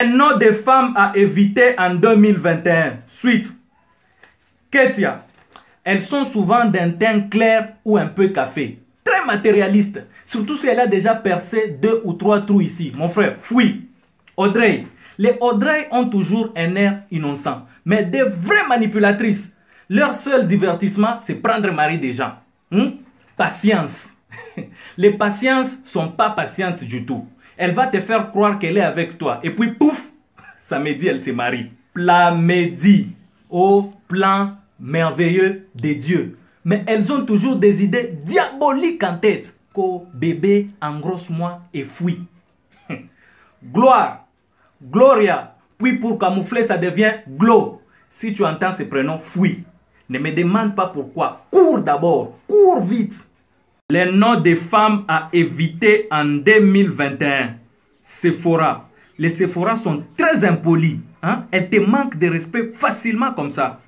Nom des femmes à éviter en 2021. Suite. Ketia. Elles sont souvent d'un teint clair ou un peu café. Très matérialiste. Surtout si elle a déjà percé 2 ou 3 trous ici. Mon frère, fouille. Audrey. Les Audrey ont toujours un air innocent. Mais des vraies manipulatrices. Leur seul divertissement, c'est prendre mari des gens. Patience. Les patiences ne sont pas patientes du tout. Elle va te faire croire qu'elle est avec toi. Et puis, pouf, samedi, elle se marie. Plamédie. Au plan merveilleux des dieux. Mais elles ont toujours des idées diaboliques en tête. Qu'au bébé engrosse-moi et fuit. Gloire. Gloria. Puis pour camoufler, ça devient Glo. Si tu entends ce prénom, fuis. Ne me demande pas pourquoi. Cours d'abord. Cours vite. Les noms des femmes à éviter en 2021. Sephora. Les Sephora sont très impolis. Elles te manquent de respect facilement comme ça.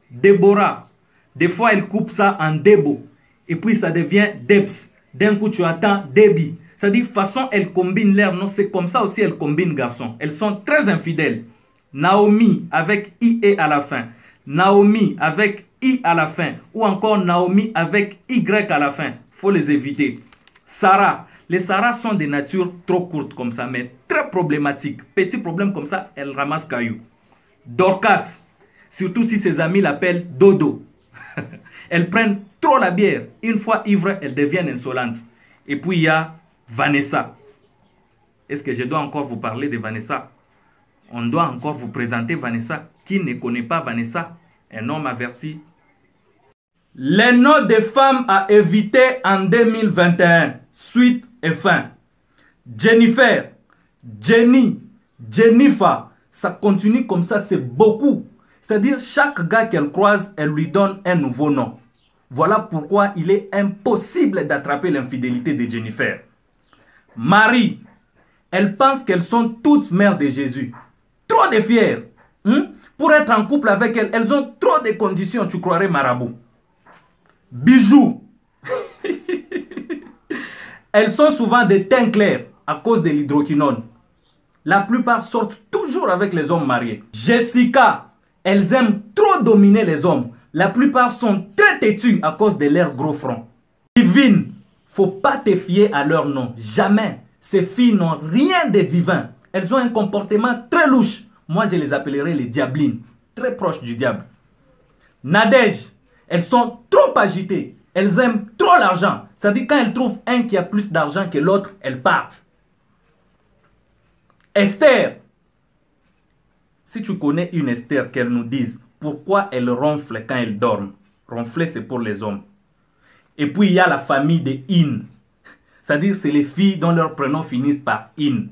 Déborah. Des fois, elle coupe ça en Debo. Et puis, ça devient Debs. D'un coup, tu attends Debbie. C'est-à-dire, façon, elle combine l'air. Non, c'est comme ça aussi, elle combine garçon. Elles sont très infidèles. Naomi avec I-E à la fin. Naomi avec I à la fin. Ou encore Naomi avec Y à la fin. Faut les éviter. Sarah. Les Sarah sont des natures trop courtes comme ça, mais très problématiques. Petit problème comme ça, elle ramasse caillou. Dorcas. Surtout si ses amis l'appellent Dodo. Elles prennent trop la bière. Une fois ivre, elles deviennent insolentes. Et puis il y a Vanessa. Est-ce que je dois encore vous parler de Vanessa? On doit encore vous présenter Vanessa. Qui ne connaît pas Vanessa? Un homme averti. Les noms des femmes à éviter en 2021. Suite et fin. Jennifer, Jenny, Jennifer. Ça continue comme ça, c'est beaucoup. C'est-à-dire, chaque gars qu'elle croise, elle lui donne un nouveau nom. Voilà pourquoi il est impossible d'attraper l'infidélité de Jennifer. Marie, elle pense qu'elles sont toutes mères de Jésus. Trop de fières. Pour être en couple avec elles, elles ont trop de conditions, tu croirais marabout. Bijoux. Elles sont souvent de teint clair à cause de l'hydroquinone. La plupart sortent toujours avec les hommes mariés. Jessica. Elles aiment trop dominer les hommes. La plupart sont très têtus à cause de leur gros front. Divine. Faut pas te fier à leur nom. Jamais. Ces filles n'ont rien de divin. Elles ont un comportement très louche. Moi, je les appellerai les diablines. Très proches du diable. Nadège. Elles sont trop agitées. Elles aiment trop l'argent. C'est-à-dire quand elles trouvent un qui a plus d'argent que l'autre, elles partent. Esther. Si tu connais une Esther, qu'elle nous dise pourquoi elle ronfle quand elle dort. Ronfler, c'est pour les hommes. Et puis, il y a la famille des In. C'est-à-dire, c'est les filles dont leurs prénoms finissent par In.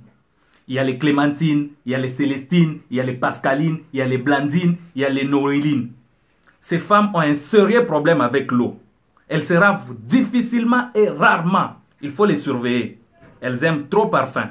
Il y a les Clémentines, il y a les Célestines, il y a les Pascalines, il y a les Blandines, il y a les Noélines. Ces femmes ont un sérieux problème avec l'eau. Elles se lavent difficilement et rarement. Il faut les surveiller. Elles aiment trop parfum.